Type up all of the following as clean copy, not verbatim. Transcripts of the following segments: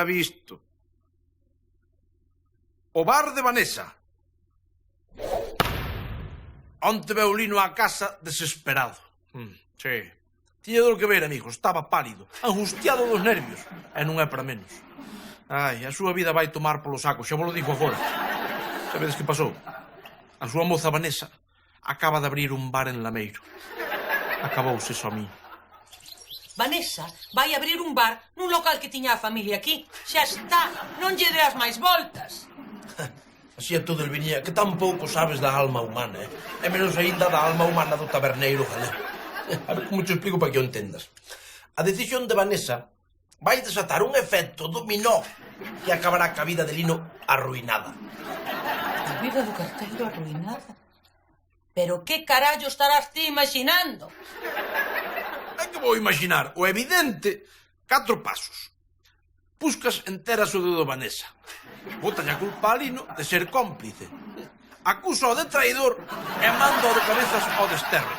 tinha visto. O bar de Vanessa. Onte veu Lino á casa desesperado. Sí. Tiña do que ver, amigo. Estaba pálido, angustiado dos nervios. E non é para menos. Ai, a súa vida vai tomar polo saco. Xa vos lo digo agora. Sabedes que pasou? A súa moza Vanessa acaba de abrir un bar en Lameiro. Acabouse só a mí. Vanessa vai abrir un bar nun local que tiña a familia aquí. Xa está, non lle deas máis voltas. Así é todo, Elviña, que tampouco sabes da alma humana, E menos aínda da alma humana do taberneiro galego. A ver como te explico para que o entendas. A decisión de Vanessa vai desatar un efecto dominó que acabará ca vida de Lino arruinada. A vida do carteiro arruinada? Pero que carallo estarás ti imaginando? É que vou imaginar? O evidente, 4 pasos. Puscas enteras o dedo Vanessa. Botalle a culpa a Lino de ser cómplice. Acusa-o de traidor e manda-o de cabezas ao desterro.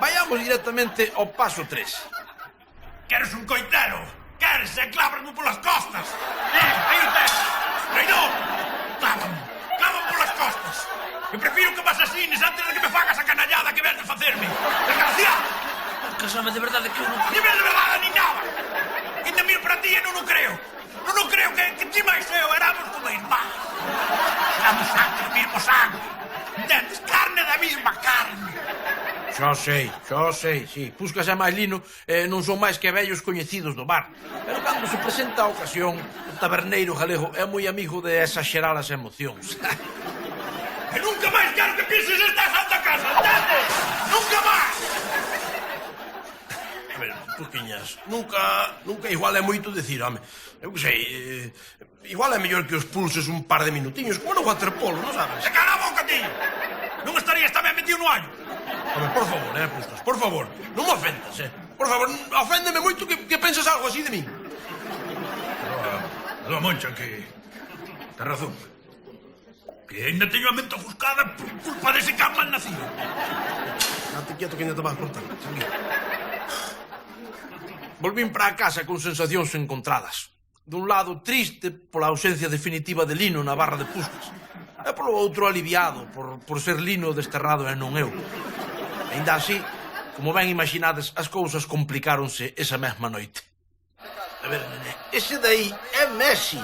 Vayamos directamente ao paso 3. Queres un coitelo? Queres e clávasme polas costas? Aí o tes! Reino! Clávame polas costas! Eu prefiro que me asasines antes de que me fagas a canallada que ves de facerme. Desgraciado! Casame de verdade que eu non... Ni ves de verdade ni nada! Ainda miro para ti e non o creo. Non o creo que ti máis eu éramos como irmáns. Éramos sangre, mismo sangre. Entendes? Carne da misma carne. Xo sei, sí. Puscas a máis Lino non son máis que vellos coñecidos do bar. Pero cando se presenta a ocasión, o taberneiro galego é moi amigo de exagerar as emocións. E nunca máis quero que pises esta santa casa, entendes? Nunca máis! A ver, Pusquiñas, nunca igual é moito dicir, home. Eu que sei, igual é mellor que os pulses un par de minutiños, como no waterpolo, non sabes? Se cala a boca, ti! Non estarías tamén metido no año? Home, por favor, Puscas, por favor, non me ofendas, Por favor, oféndeme moito que penses algo así de mí. Pero, Moncha, que... Tens razón. Que ainda teño a mente ofuscada por culpa dese can mal nacido. Date quieto que ainda te vas a cortar. Volvín para a casa con sensacións encontradas. Dun lado, triste pola ausencia definitiva de Lino na barra de Puscas. E polo outro, aliviado por ser Lino desterrado e non eu. Ainda así, como ben imaginades, as cousas complicáronse esa mesma noite. A ver, nene, ese dai é Messi,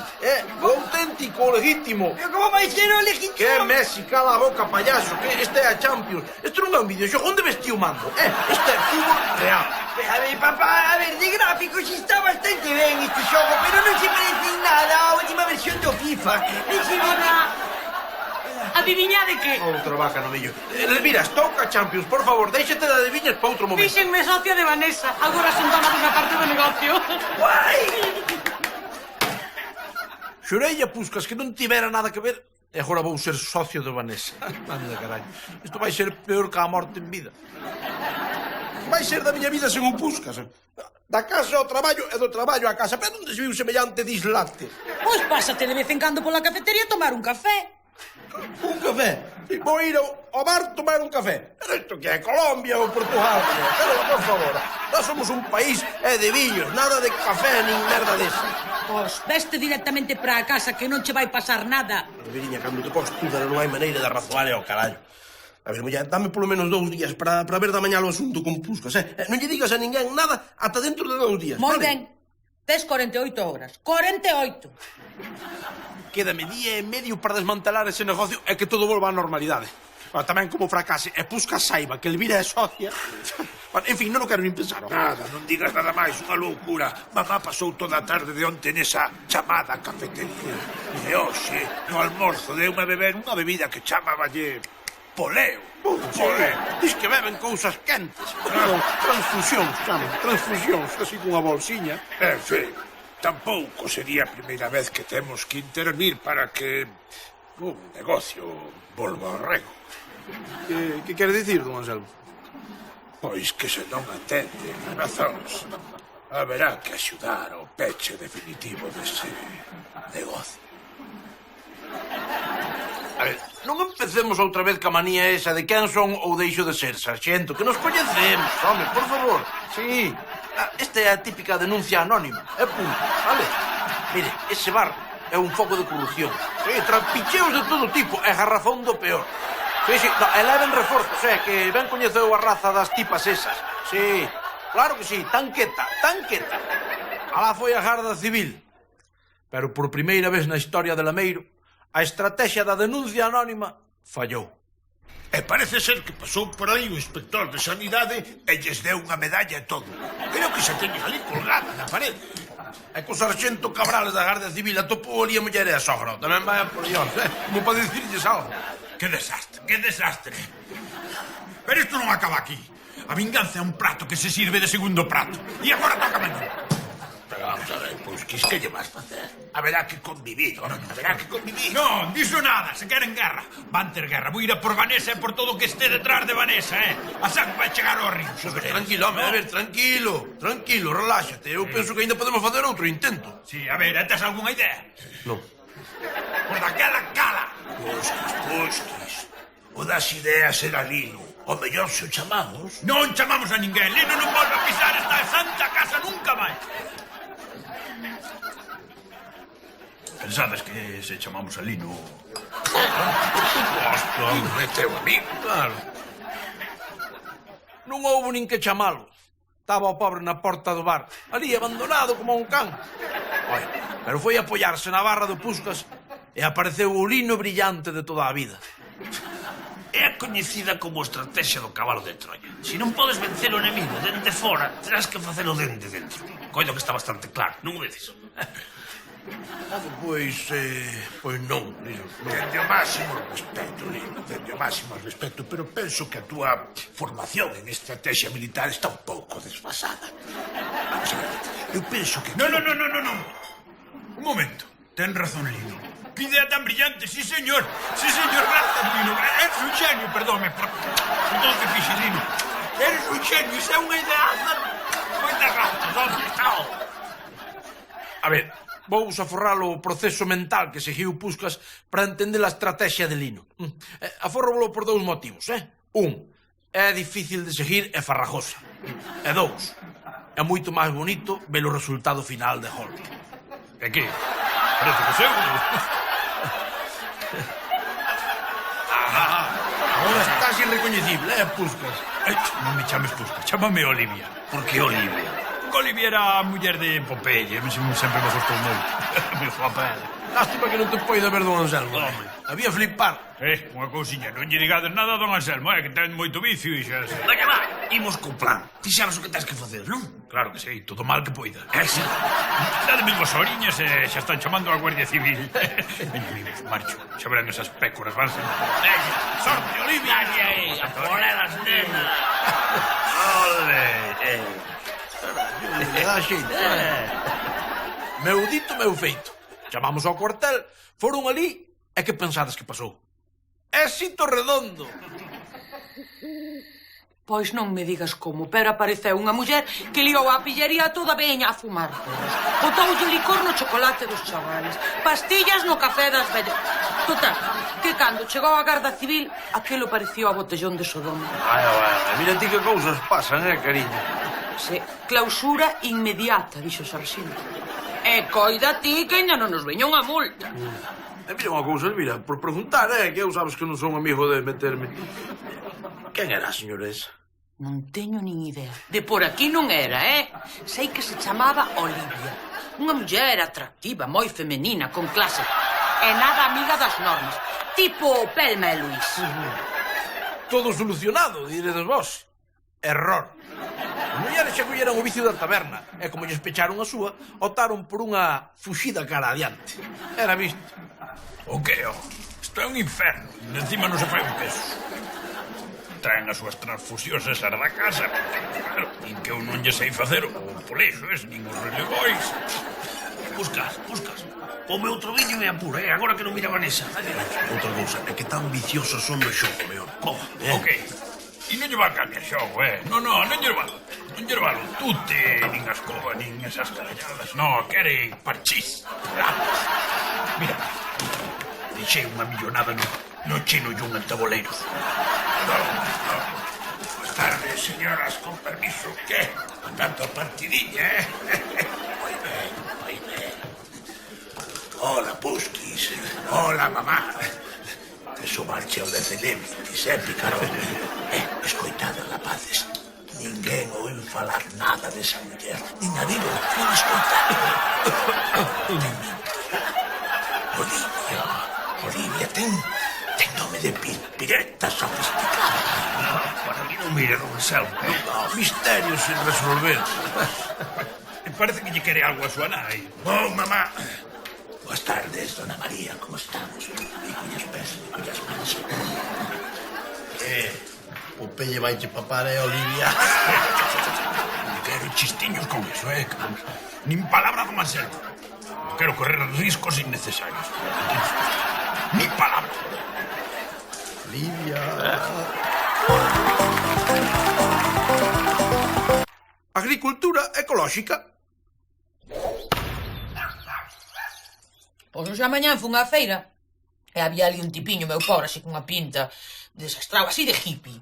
o auténtico, o legítimo. Pero como vai ser o legítimo? Que é Messi, cala a boca, payaso, que este é a Champions. Isto non é un videoxogo, onde vestiu o mando? Este é fútbol real. A ver, papá, de gráficos está bastante ben este xogo, pero non se parece en nada a última versión do FIFA. Adiviñade que? Outra vaca no millo. Elvira, toca Champions, por favor, déixate de adiviñas para outro momento. Fíxenme socia de Vanessa, agora son dona dunha parte do negocio. Guai! Xurei a Puscas que non tivera nada que ver e agora vou ser socio de Vanessa. Anda, carallo. Isto vai ser peor que a morte en vida. Vai ser da miña vida sen un Puscas. Da casa ao traballo e do traballo á casa. Pero onde se viu semellante dislate? Pois pásate de vez en cando pola cafetería a tomar un café. Un café? Vou ir ao bar tomar un café. Pero isto que é Colombia ou Portugal? Pero, por favor, nós somos un país de viños, nada de café nin merda desa. Pois veste directamente para a casa que non che vai pasar nada. Viriña, cando te podes estudar non hai maneira de razoar ao carallo. A ver, muller, dame polo menos 2 días para ver da mañá o asunto con Puscas, Non lle digas a ninguén nada ata dentro de 2 días. Moi vale? ben. Tes 48 horas. 48. Quédame día e medio para desmantelar ese negocio e que todo volva á normalidade. Tamén como fracase e Puscas saiba que Elvira é socia. En fin, non o quero nin pensar. Nada, non digas nada máis, unha loucura. Mamá pasou toda a tarde de onte nesa chamada cafetería. E hoxe, no almorzo, deu-me a beber unha bebida que chamáballe poleo. Poleo. Diz que beben cousas quentes. Transfusións, transfusións, así cunha bolsiña. En fin, tampouco sería a primeira vez que temos que intervir para que un negocio volva ao rego. Que quere dicir, don Anselmo? Pois que se non atenden as razóns, haberá que axudar ao peche definitivo dese negocio. A ver, non empecemos outra vez ca manía esa de quen son ou deixo de ser, sarxento, que nos coñecemos, home, por favor. Sí, esta é a típica denuncia anónima, punto, vale? Mire, ese bar é un foco de corrupción. Sí, trapicheos de todo tipo e garrafón do peor. Sí, no, e leven reforzos, que ben coñeceu a raza das tipas esas. Sí, claro que sí, tanqueta. Alá foi a Garda Civil. Pero por primeira vez na historia de Lameiro, a estrategia da denuncia anónima fallou. E parece ser que pasou por aí o inspector de sanidade e lles deu unha medalla e todo. Creo que se teñen ali colgada na parede. É que o sarxento Cabrales da Garda Civil atopou ali a muller e a sogra. Tamén vai a por Dios, como para dicirlles algo. Que desastre. Pero isto non acaba aquí. A vinganza é un prato que se sirve de segundo prato. E agora toca a mí. Pero vamos a ver, Pusquis, que lle vas facer? Haberá que convivir, Non, diso nada, se queren guerra. Van ter guerra, vou ir a por Vanessa e por todo o que este detrás de Vanessa, A saco vai chegar ao río. Tranquilo, home, a ver, tranquilo, reláxate. Eu penso que ainda podemos facer outro intento. Sí, a ver, tes algunha idea? Non. Por daquela cala. Pusquis, o das ideas era Lino. O mellor se o chamamos. Non chamamos a ninguén. Lino non volve a pisar esta santa casa nunca máis. Pensades que se chamamos a Lino... Lino é teu amigo. Claro. Non houbo nin que chamalo. Estaba o pobre na porta do bar, ali abandonado como un can. Oye, pero foi a apoiarse na barra do Puscas e apareceu o Lino brillante de toda a vida. É coñecida como estrategia do cabalo de Troia. Se non podes vencer o enemigo dende fora, terás que facelo dende dentro. Coido que está bastante claro, non o vedes? Pois non, Lino. Dende o máximo respeto, Lino, dende o máximo respeto, pero penso que a túa formación en estrategia militar está un pouco desfasada. Vamos a ver, eu penso que... Non. Un momento. Ten razón, Lino. Que idea tan brillante, sí, señor. Sí, señor, gracias, Lino. Eres un xenio, perdónme por todo o que fixe, Lino. Eres un xenio, iso é unha ideaza. Moitas gracias, onde está? A ver, vou aforrar o proceso mental que seguiu Puscas para entender a estrategia de Lino. Afórrolo por dous motivos, Un, é difícil de seguir e farragosa. E dous, é moito máis bonito ver o resultado final de Hulk. E que? Parece que seu. Agora estás irrecoñecible, Puscas? Non me chames Puscas, chámame Olivia. Por que Olivia? Olivia era a muller de Popeye, sempre me gostou moito. Me guapa. Lástima que non te poida ver don Anselmo. Había flipar. Unha cousiña, non lle digades nada a don Anselmo, que ten moito vicio e xa sei. Venga, va, imos co plan. Ti sabes o que tens que facer, non? Claro que sei, todo mal que poida. Sí. Dádeme unhas horiñas e xa están chamando a Guardia Civil. Veña, vimos, marcho. Xa verán esas pécoras, van ser. Veña, sorte, Olivia. Aí, a poleras, nena. Ole. Le dá xeito. Meu dito, meu feito. Chamamos ao cuartel, foron ali, e que pensades que pasou? Éxito redondo. Pois non me digas como, pero apareceu unha muller que liou a pillería toda veña a fumar todos. Botoulle licor no chocolate dos chavales, pastillas no café das vellas. Total, que cando chegou a Garda Civil, aquilo pareció a botellón de Sodoma. Mira ti que cousas pasan, cariño? Se, clausura inmediata, dixo o sarxento. E coida ti que ainda non nos veña unha multa. Mira unha cousa, mira, por preguntar, que eu sabes que non son amigo de meterme. Quen era a señora esa? Non teño nin idea. De por aquí non era, Sei que se chamaba Olivia. Unha muller atractiva, moi femenina, con clase. E nada amiga das normas. Tipo Pelma e Luís. Todo solucionado, diredes vos. Error. As mulleres xa colleran o vicio da taberna e como lles pecharon a súa, optaron por unha fuxida cara adiante. Era visto. O que, Isto é un inferno. E encima non se fai un peso. Traen as súas transfusións esas da casa. Claro, nin que eu non lle sei facer o polexo, nin os relevois. Puscas. Pome outro viño e apura, agora que non mira Vanessa. Outra cousa, é que tan viciosos son no xogo, meu. Ok. E non lle va a cambiar xogo, Non lle va. Non lle valo tute, nin as covas, nin esas caralladas. Non, quere parchís. Mira, deixei unha millonada no chino e un en taboleiros. Boas tardes, señoras, con permiso. Que? Tanto partidinha, Moi ben. Hola, Pusquis. Hola, mamá. Eso marcheu de Cenevitis, pícaro. Escoitade, rapaces. Ninguén ouíu falar nada desa muller. Nin a vivo, nin escoitade. Olivia ten nome de pireta sofisticada. Para mí non mira con céu. Misterios sin resolver. Parece que lle quere algo a súa nai. Oh, mamá. Boas tardes, dona María, como estamos? E collas pés, e collas mans. O pelle vai che papar, Olivia. Non quero chistiños con eso, Nin palabra do Marcelo. Non quero correr riscos innecesarios. Nin palabra. Olivia... Agricultura ecolóxica. Pois xa mañán fun á feira e había ali un tipiño meu pobre así cunha pinta desastrado, así de hippie.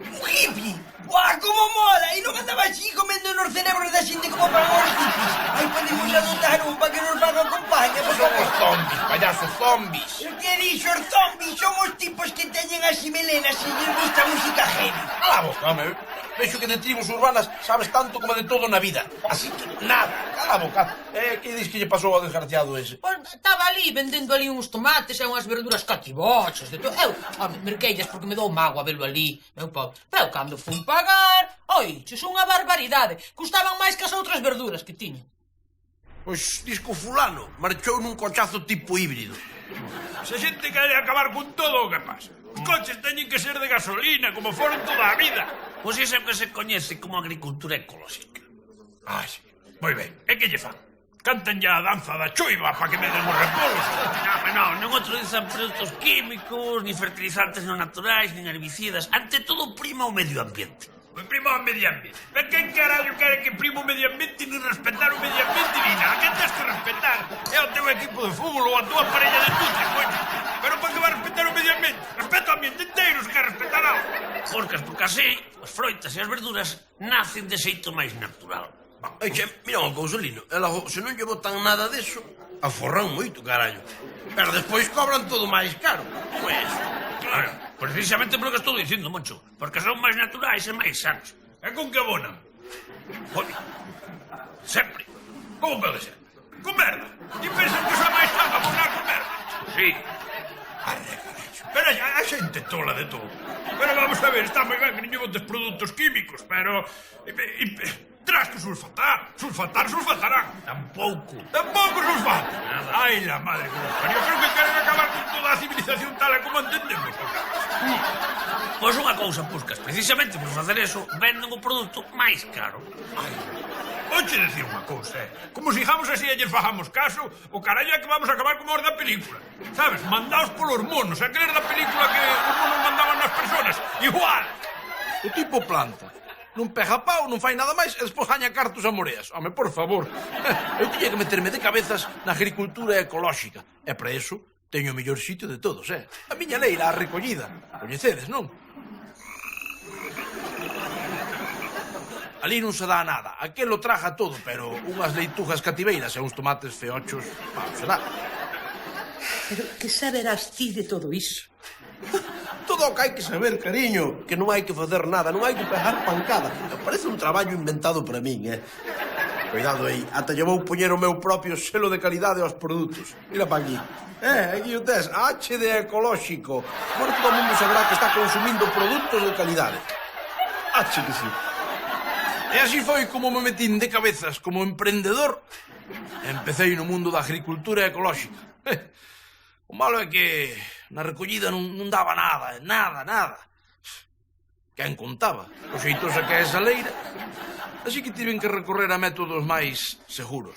Un hippie? Guau, como mola! E non andaba así comendo nos cerebros da xente como para os hippies. Ai, podemos anotar un para que nos faga compañía, por favor. Zombies, payasos zombies. O que dixo os zombies son os tipos que teñen así melenas e lles gusta a música heavy. Cala a boca, home. Vexo que de tribus urbanas sabes tanto como de todo na vida. Así que nada, cala a boca. Que dis que lle pasou ao desgraciado ese? Pois estaba ali vendendo ali uns tomates e unhas verduras catibochas de todo. Eu, merqueillas porque me dou mágoa velo ali, meu pobre. Pero cando fun pagar, oiches, unha barbaridade. Custaban máis que as outras verduras que tiña. Pois dis que o fulano marchou nun cochazo tipo híbrido. Se a xente quere acabar con todo o que pasa. Os coches teñen que ser de gasolina, como foron toda a vida. Pois iso é o que se coñece como agricultura ecolóxica. Ah, sí. Moi ben. E que lle fan? Cantan ya a danza da choiva para que me den os repolos. Non utilizan produtos químicos, ni fertilizantes non naturais, nin herbicidas. Ante todo, prima o medio ambiente. Pois prima o medio ambiente. Pero quen carallo quere que prima o medio ambiente ni respetar o medio ambiente ni nada? Quen tens que respetar? É o teu equipo de fútbol ou a tua parella de tute, coño. Pero para que vai respetar o medio ambiente? Respeta o ambiente inteiro, se quer respetar algo. Porque así, as froitas e as verduras nacen de xeito máis natural. Ai, che, mira unha cousa, Lino. E logo, se non lle botan nada deso, aforran moito, carallo. Pero despois cobran todo máis caro. Pois, claro, precisamente polo que estou dicindo, Moncho. Porque son máis naturais e máis sanos. E con que abonan? Oye, sempre. Como pode ser? Con merda. E pensan que son máis sano abonar con merda? Sí. Pero a xente tola de todo. Pero vamos a ver, está moi ben que non lle botes produtos químicos, pero... Tras que sulfatarán. Tampouco. Tampouco sulfata. Ai, la madre que nos parió. Creo que queren acabar con toda a civilización tal e como entendemos. Pois unha cousa, Puscas. Precisamente por facer eso, venden o produto máis caro. Oche decir unha cousa, como sigamos así e lles fajamos caso, o carallo é que vamos a acabar como os da película. Sabes, mandaos polos monos, aqueles da película que os monos mandaban nas personas. Igual. O tipo planta. Non pega pau, non fai nada máis e despois gaña cartos a moreas. Home, por favor. Eu tiña que meterme de cabezas na agricultura ecolóxica. E para eso teño o mellor sitio de todos, A miña leira, a recollida. Coñecedes, non? Ali non se dá nada. Aquelo traja todo, pero unhas leitugas cativeiras e uns tomates feochos, se dá. Pero que saberás ti de todo iso? Todo o que hai que saber, cariño, que non hai que facer nada, non hai que pegar pancada. Parece un traballo inventado para min, Cuidado aí, ata lle vou poñer o meu propio selo de calidade aos produtos. Mira pa aquí. Aquí o tes, HD ecolóxico. Agora todo o mundo saberá que está consumindo produtos de calidade. H que sí. E así foi como me metín de cabezas como emprendedor. Empecéi no mundo da agricultura ecolóxica. O malo é que na recollida non daba nada. Quen contaba? O xeitosa que é esa leira. Así que tiven que recorrer a métodos máis seguros.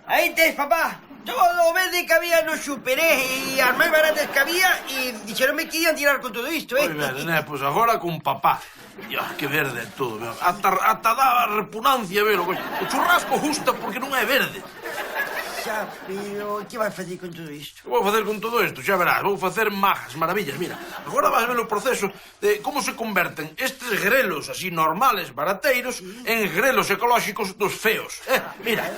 Aí tes, papá. Todo o verde que había no super, e as máis baratas que había, e dixeronme que ian tirar con todo isto, Moi ben, pois agora con papá. Dios, que verde é todo, ata dá repugnancia velo. O churrasco justa porque non é verde. Xa, pero que vai facer con todo isto? Que vou facer con todo isto? Xa verás, vou facer majas, maravillas, mira. Agora vas ver o proceso de como se converten estes grelos así normales, barateiros, en grelos ecolóxicos dos feos. Mira.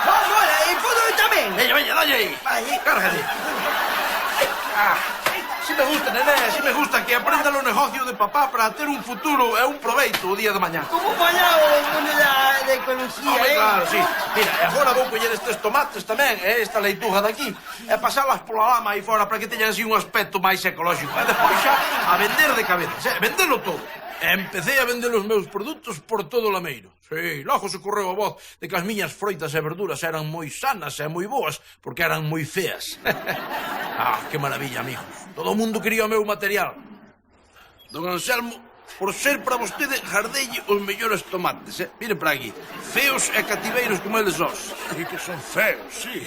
Mola, e podo tamén? Veña, dalle aí. Cárgate. Si me gusta, nené, si me gusta que aprenda o negocio de papá para ter un futuro e un proveito o día de mañá. Como mola o mundo da ecología, Home, claro, sí. Mira, e agora vou coller estes tomates tamén, esta leituga daqui, e pasalas pola lama aí fora para que teñan así un aspecto máis ecolóxico. E depois xa a vender de cabezas, vendelo todo. E empecé a vender os meus produtos por todo o lameiro. Sí, logo se correu a voz de que as miñas froitas e verduras eran moi sanas e moi boas porque eran moi feas. Que maravilla, amigos. Todo o mundo quería o meu material. Don Anselmo, por ser para vostede, jardelle os mellores tomates, Mire para aquí. Feos e cativeiros como eles os. Sí que son feos, sí.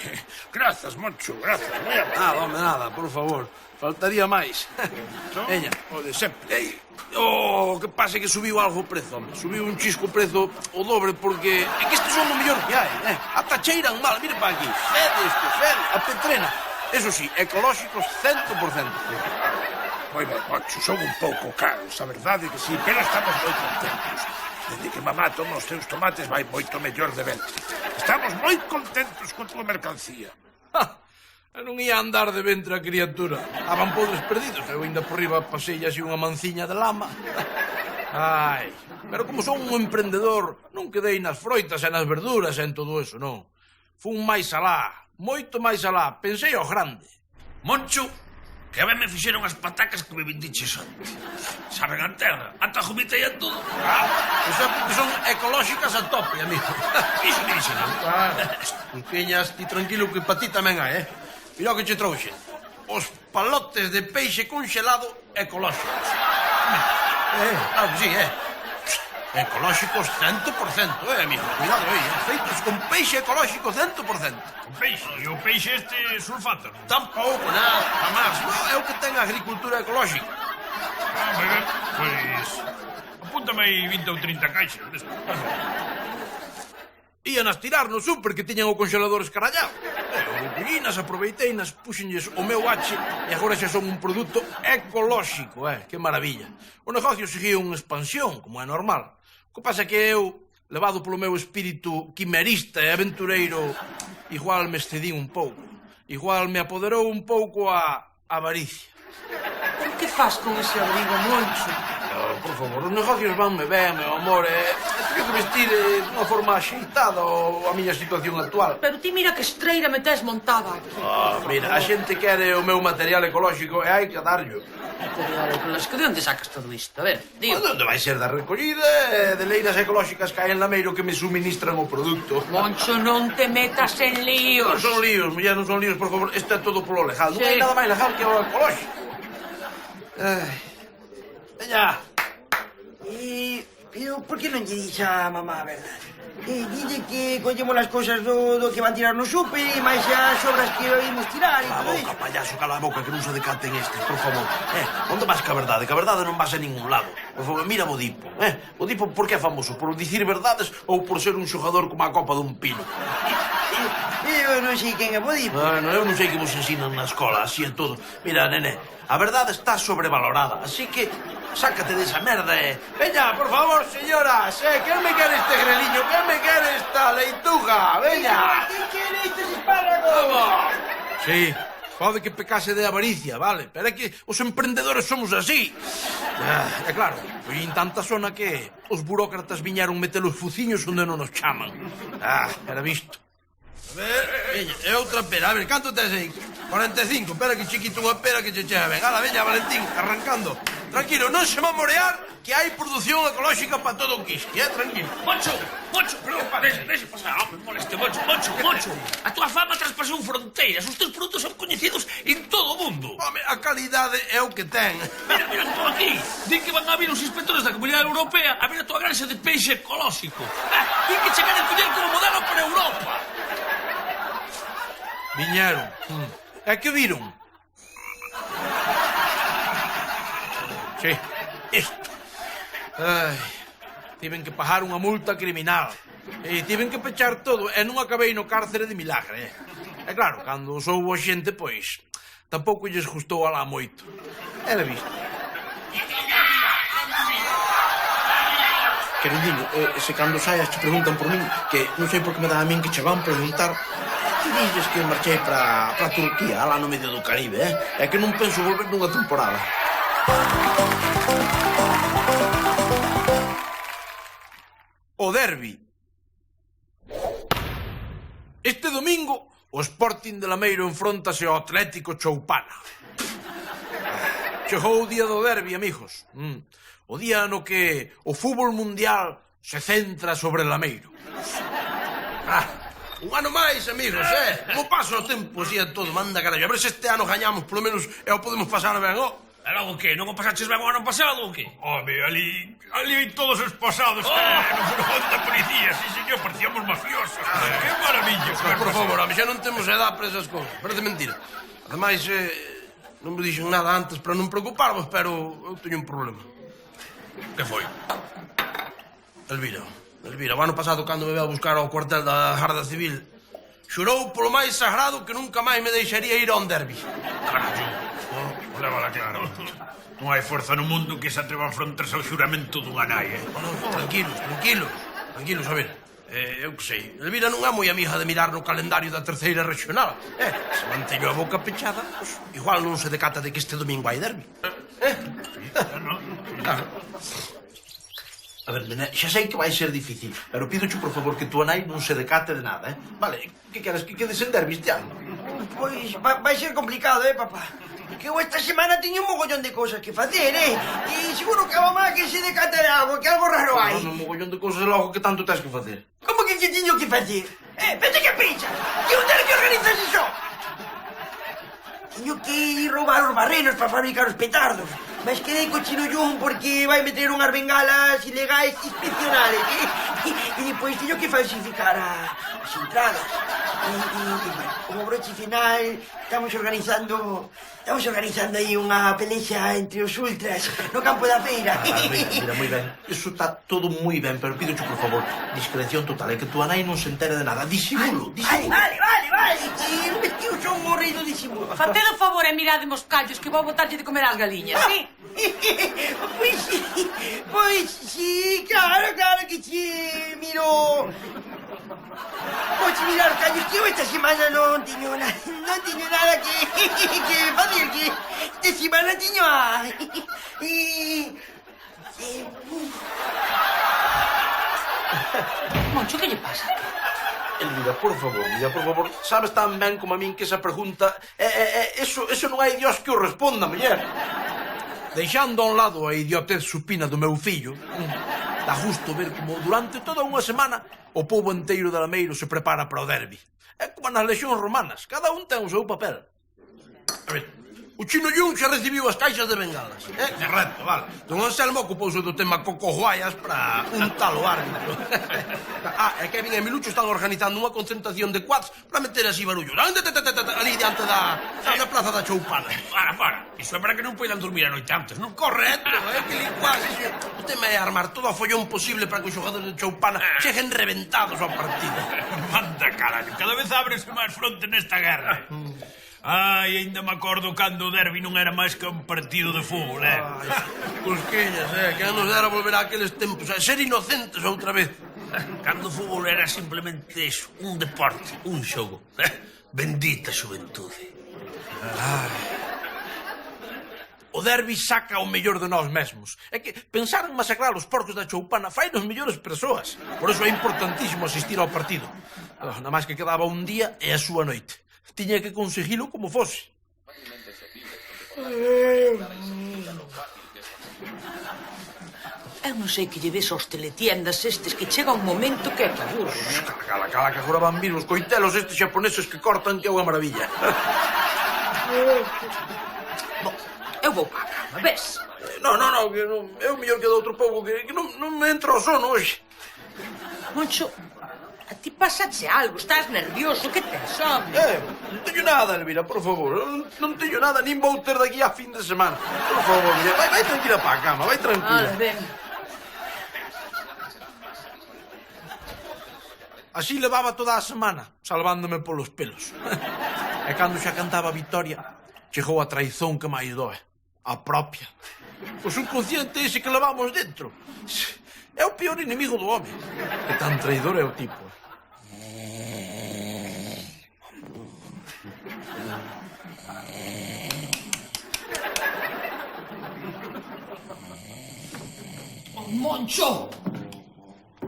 Grazas, Moncho, grazas. Moi amable. Nada, home, nada, por favor. Faltaría máis. Veña. O de sempre. Que pasa que subiu algo o prezo, home. Subiu un chisco o prezo o dobre porque... É que estes son o mellor que hai, Ata cheiran mal, mire para aquí. Fede isto, fede, a petrena. Eso sí, ecolóxicos 100%. Moi ben, Moncho, son un pouco caros, a verdade que sí, pero estamos moi contentos. Desde que mamá toma os teus tomates vai moito mellor de venta. Estamos moi contentos con tua mercancía. Eu non ia andar de ventre a criatura. Estaban podres perdidos. Eu ainda por riba pasei así unha manciña de lama. Ai, pero como son un emprendedor, non quedei nas froitas e nas verduras e en todo eso, non. Fun máis alá, moito máis alá. Pensei ao grande. Moncho, que a ver me fixeron as patacas que me vendiches antes. Saben a terra, ata jumitei a todo. Iso é porque son ecolóxicas a tope, amigo. Iso me dixeron. Claro. Piñas, ti tranquilo que pa ti tamén hai, Mira o que che trouxe. Os palotes de peixe congelado ecolóxicos. Claro que sí, Ecolóxicos 100%, amigo. Cuidado, feitos con peixe ecolóxico 100%. Con peixe, e o peixe este sulfato. Tampouco, nada, jamás. No, é o que ten a agricultura ecolóxica. Moi ben, pois... Apúntame aí 20 ou 30 caixas destas. Ían a tirar no súper que tiñan o congelador escarallado. Collinas, aproveiteinas, puxenlles o meu H e agora xa son un produto ecolóxico, que maravilla. O negocio seguía unha expansión, como é normal. O que pasa que eu, levado polo meu espírito quimerista e aventureiro, igual me excedín un pouco. Igual me apoderou un pouco a avaricia. Pero que faz con ese abrigo, Moncho? Por favor, os negocios vanme ben, meu amor, teño que vestir dunha forma axeitada a miña situación actual. Pero ti mira que estreira me tes montada aquí. Mira, a xente quere o meu material ecolóxico e hai que darllo. De onde sacas todo isto? A ver, digo. Onde vai ser da recollida e de leiras ecolóxicas que hai en Lameiro que me suministran o produto. Moncho, non te metas en Non líos. son líos, muller, non son líos, por favor. Isto é todo polo legal. Non Sí. hai nada máis legal que o ecolóxico. Veña. Pero por que non lle dixo a mamá a verdade? Dille que collemos as cousas do que van tirar no súper e máis as sobras que imos tirar e Cala a todo boca, iso. payaso, cala a boca, que non se decaten estes, por favor. Onde vas ca verdade? Que a verdade non vas a ningún lado. Por favor, mira Bodipo. Bodipo, por que é famoso? Por dicir verdades ou por ser un xogador como a copa dun pino? Eu non sei quen é Bodipo. Bueno, eu non sei que vos ensinan na escola, así é todo. Mira, nene, a verdade está sobrevalorada, así que sácate desa merda Veña, por favor, señoras, quen me quere este greliño? Quen me quere esta leituga? Veña. Que quere estes espárragos? Vamos. Sí, pode que pecase de avaricia, vale, pero é que os emprendedores somos así. É claro, en tanta zona que os burócratas viñeron meter os fuciños onde non nos chaman. Era visto. A ver, veña, e outra pera. A ver, canto tes aí? 45, espera que chiquito unha pera que che chega ben. Ala, veña, Valentín, arrancando. Tranquilo, non se va a morear que hai produción ecolóxica para todo o quisqui, tranquilo. Moncho, pero deixa pasar, hombre, moleste, Moncho. A túa fama traspasou fronteiras, os teus produtos son coñecidos en todo o mundo. Home, a calidade é o que ten. Mira, tú aquí, di que van a vir os inspectores da Comunidade Europea a ver a tua granxa de peixe ecolóxico. Di que chegar a coller como modelo para Europa. Viñeron. É que viron? Sí, isto. Tiven que pagar unha multa criminal. E tiven que pechar todo e non acabei no cárcere de milagre. E claro, cando soubo a xente, pois, tampouco lles gustou alá moito. Era visto. Queridinho, se cando saias te preguntan por min, que non sei por que me dá a min que che van preguntar, ti dixes que marchei para Turquía, alá no medio do Caribe, É que non penso volver nunha temporada. O derbi. Este domingo, o Sporting de Lameiro enfróntase ao Atlético Choupana. Chegou o día do derbi, amigos. O día no que o fútbol mundial se centra sobre Lameiro. Un ano máis, amigos, Como paso o tempo así a todo, manda carallo. A ver se este ano gañamos, polo menos, e o podemos pasar ben, E logo que? Non o pasaches ben o ano pasado ou que? Home, ali todos os pasados non foron da policía, sí, señor, parecíamos mafiosos. Que maravilla. Por favor, a mí xa non temos edad para esas cousas. Parece mentira. Ademais, non me dixen nada antes para non preocuparvos, pero eu teño un problema. Que foi? Elvira, o ano pasado, cando me veu a buscar ao cuartel da Garda Civil, xurou polo máis sagrado que nunca máis me deixaría ir a un derbi. Carallo. Lévala claro. Non hai forza no mundo que se atreva a afrontarse ao xuramento dunha nai, Tranquilos, a ver. Eu que sei, Elvira non é moi amiga de mirar no calendario da terceira regional. Se manteño a boca pechada, pues, igual non se decata de que este domingo hai derbi. Claro. A ver, nene, xa sei que vai ser difícil, pero pídoche, por favor, que tua nai non se decate de nada, Vale, que queres, que quedes en derbi este ano? Pois vai ser complicado, papá? Que eu esta semana teño un mogollón de cousas que facer, E seguro que a mamá que se decata de algo, que algo raro hai. Un mogollón de cousas logo que tanto tens que facer. Como que teño que facer? Vete que pincha! Que eu tenho que organizar iso! Teño que ir roubar os barrenos para fabricar os petardos. Mas quedei co chino Jun porque vai meter unhas bengalas ilegais inspeccionales, E depois teño que falsificar as entradas. Como broche final, estamos organizando aí unha pelexa entre os ultras no campo da feira. Mira, moi ben. Iso está todo moi ben, pero pídoche, por favor, discreción total, que tua nai non se entere de nada. Disimulo. Vale. Que eu son o rei do disimulo. Faced o favor e mirademe os callos que vou botarlle de comer ás galiñas, sí? Pois sí, claro que sí, miro. Podes mirar, callos, que eu esta semana non teño nada que facer, que esta semana teño Moncho, que lle pasa? Elvira, por favor, sabes tan ben como a min que esa pregunta eso non hai Dios que o responda, muller. Deixando a un lado a idiotez supina do meu fillo, dá gusto ver como durante toda unha semana o pobo enteiro de Lameiro se prepara para o derbi. É como nas lexións romanas, cada un ten o seu papel. A ver, o chino Jun xa recibiu as caixas de bengalas. Correcto, vale. Don Anselmo ocupouse do tema cocojuaias para untar o árbitro. É que Kevin e Milucho están organizando unha concentración de quads para meter así barullo. Ali diante da plaza da Choupana. Para. Iso é para que non poidan dormir a noite antes, non? Correcto, que licuas. O tema é armar todo o follón posible para que os xogadores de Choupana cheguen reventados ao partido. Manda carallo, cada vez ábrese máis fronte nesta guerra. Ai, ainda me acordo cando o derbi non era máis que un partido de fútbol, Cosqueñas, que nos dera volver a aqueles tempos, a ser inocentes outra vez. Cando o fútbol era simplemente eso, un deporte, un xogo. Bendita xuventude. O derbi saca o mellor de nós mesmos. É que pensar en masacrar os porcos da Choupana fai nos mellores persoas. Por iso é importantísimo asistir ao partido. Nada máis que quedaba un día e a súa noite. Tiña que conseguilo como fose. Eu non sei que lle ves aos teletiendas estes que chega un momento que é que aburro. Cala, que agora van vir os coitelos estes xaponeses que cortan, que é unha maravilla. Eu vou para a cama, ves? Non, que non, é o mellor que do outro pouco, que non me entra o sono hoxe. Moncho, a ti pasache algo, estás nervioso, que tes, home? Non teño nada, Elvira, por favor. Non teño nada, nin vou ter daqui a fin de semana. Por favor, mira, vai tranquila para a cama, vai tranquila. Ben. así levaba toda a semana, salvándome polos pelos. E cando xa cantaba a victoria, chegou a traizón que máis doe. A propia. O subconsciente ese que levamos dentro. É o peor inimigo do home. Que tan traidor é o tipo. Moncho!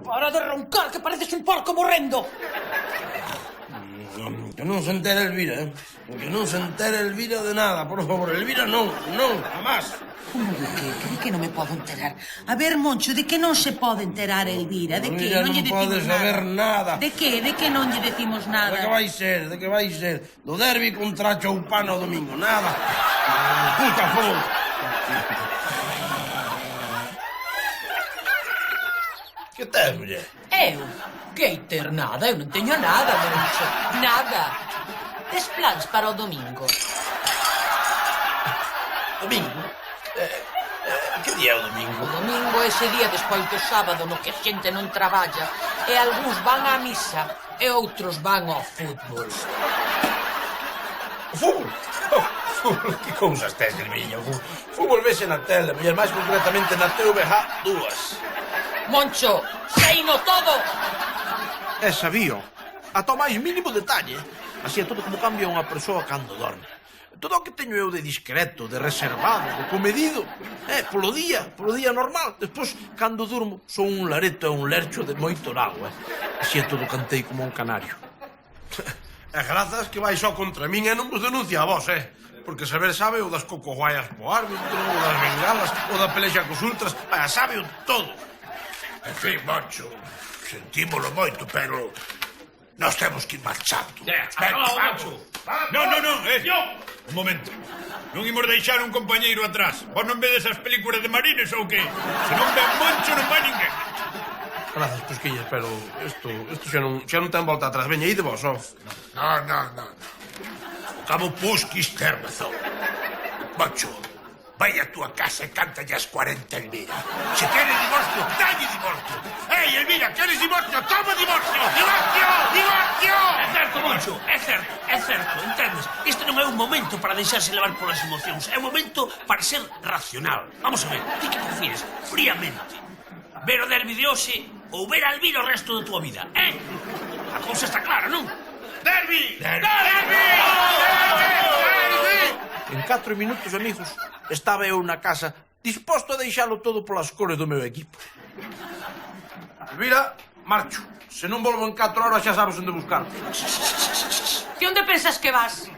Para de roncar, que pareces un porco morrendo. Que non se entere Elvira, Que non se entere Elvira de nada, por favor. Elvira non, jamás. Como de que non me podo enterar? A ver, Moncho, de que non se pode enterar Elvira? De que Elvira non lle non decimos pode saber nada. De que non lle decimos nada? De que vai ser? Do derbi contra Choupana o domingo, nada. Puta fogo. Que tes, muller? Eu? Que ter nada? Eu non teño nada, Moncho. Nada. Tes plans para o domingo? Domingo? Que día é o domingo? O domingo é ese día despois do sábado no que a xente non traballa e algúns van á misa e outros van ao fútbol. O fútbol? Fútbol, que cousas tes, Elvira? Fútbol vese na tele, muller, máis concretamente na TVH 2. Moncho, seino todo! E sabío. Ata o máis mínimo detalle. Así é todo como cambia unha persoa cando dorme. Todo o que teño eu de discreto, de reservado, de comedido, polo día normal. Despois, cando durmo, son un lareto e un lercho de moito lago, Así é todo cantei como un canario. E grazas que vai só contra min e non vos denuncia a vos, Porque saber sabe o das cocoguaias po árbitro, o das bengalas, o da pelexa cos ultras, vaya, sabe o todo. En fin, Moncho, sentímolo moito, pero nós temos que ir marchando. Moncho! Non, un momento. Non imos deixar un compañeiro atrás. Vos non vedes as películas de marines ou que? Se non ven Moncho, non vai ninguén. Grazas, Pusquillas, pero isto xa non ten volta atrás. Veña, ide vos, Non. O cabo Pusquis ten razón. Moncho, vai a túa casa e cántalle as 40 Elvira. Se queres divorcio, dalle divorcio. Ei, Elvira, queres divorcio? Toma divorcio! Divorcio! É certo, Moncho, é certo, entendes? Este non é un momento para deixarse levar polas emocións, é un momento para ser racional. Vamos a ver, ti que prefires, fríamente, ver o derbi de hoxe ou ver a Elvira o resto da tua vida, A cousa está clara, non? Derbi! En 4 minutos, amigos, estaba eu na casa disposto a deixalo todo polas cores do meu equipo. Elvira, marcho. Se non volvo en 4 horas xa sabes onde buscar. Que onde pensas que vas?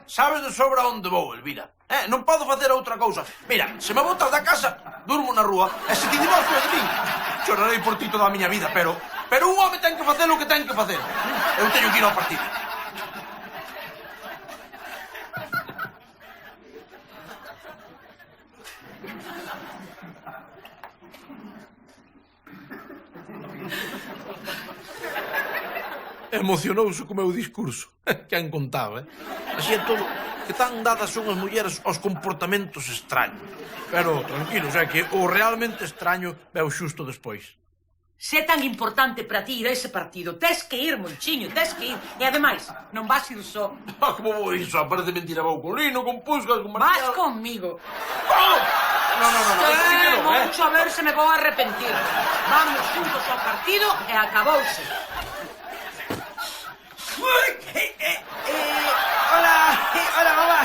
Sabes de sobra onde vou, Elvira. Non podo facer outra cousa. Mira, se me botas da casa, durmo na rúa, e se ti divorcio de min, chorarei por ti toda a miña vida, pero un home ten que facer o que ten que facer. Eu teño que ir ao partido. Emocionouse co meu discurso. Quen contaba, Así é todo, que tan dadas son as mulleres aos comportamentos extraños. Pero, tranquilos, que o realmente extraño veu xusto despois. Se é tan importante para ti ir a ese partido, tes que ir, Monchiño, tes que ir. E ademais, non vas ir só. Como vou ir só? Parece mentira, vou con Lino, con Puscas, con Vas Marcial... conmigo. ¡Oh! No, eso sí que no, Moncho, a ver se me vou arrepentir. Vamos juntos ao partido e acabouse. Hola, mamá.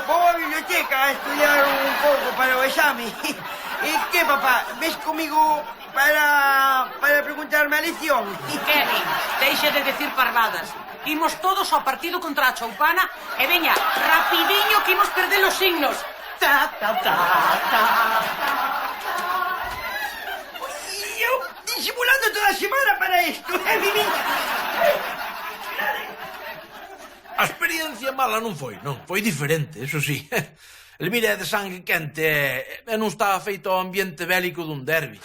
Vou á biblioteca a estudiar un pouco para o exame. Que, papá, ves comigo para preguntarme a lección? Kevin, deixe de decir parvadas. Imos todos ao partido contra a Choupana e veña, rapidiño que imos perder os signos. Ta, ta, ta, ta. Eu disimulando toda a semana para isto, A experiencia mala non foi diferente, eso sí. Elvira é de sangue quente e non estaba feito ao ambiente bélico dun derbi.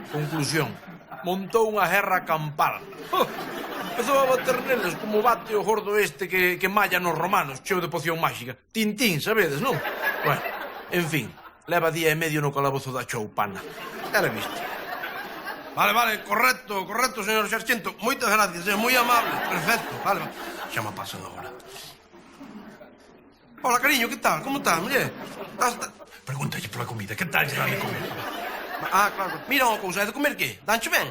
Conclusión, montou unha guerra campal. Empezou a bater neles como bate o gordo este que malla nos romanos, cheo de poción máxica. Tintín, sabedes, non? Bueno, en fin, leva día e medio no calabozo da Choupana. Era visto. Vale, correcto, señor sargento. Moitas gracias, é moi amable. Perfecto, vale. Xa me pasan agora. Hola, cariño, que tal? Como estás, muller? Pregúntalle pola comida, que tal lle dá de comer? Claro. Mira unha cousa, é de comer que? Danche ben?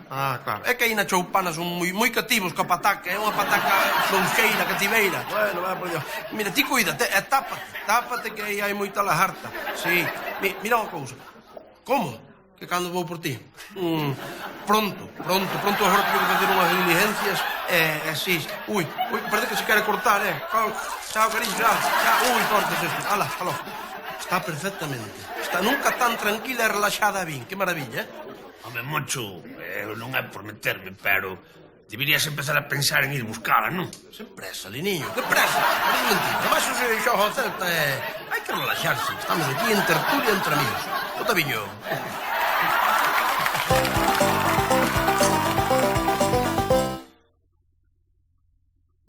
Claro. É que aí na Choupana son moi cativos coa pataca. É unha pataca frouxeira, cativeira. Bueno, vai por Dios. Mira, ti cuídate, e tápate que aí hai moita lajarta. Sí. Mira unha cousa. Como? Que cando vou por ti? Pronto. Agora teño que facer unhas diligencias. Sí. Ui, parece que se quere cortar, Chao, cariño, xa. Ui, cortes isto. Alá. Está perfectamente. Está nunca tan tranquila e relaxada vin. Que maravilla, Home, Moncho, non é por meterme, pero deberías empezar a pensar en ir buscala, non? Sen presa, Liniño, que presa? Parece mentira. Además, o xogo ao Celta hai que relaxarse. Estamos aquí en tertulia entre amigos. Bota viño.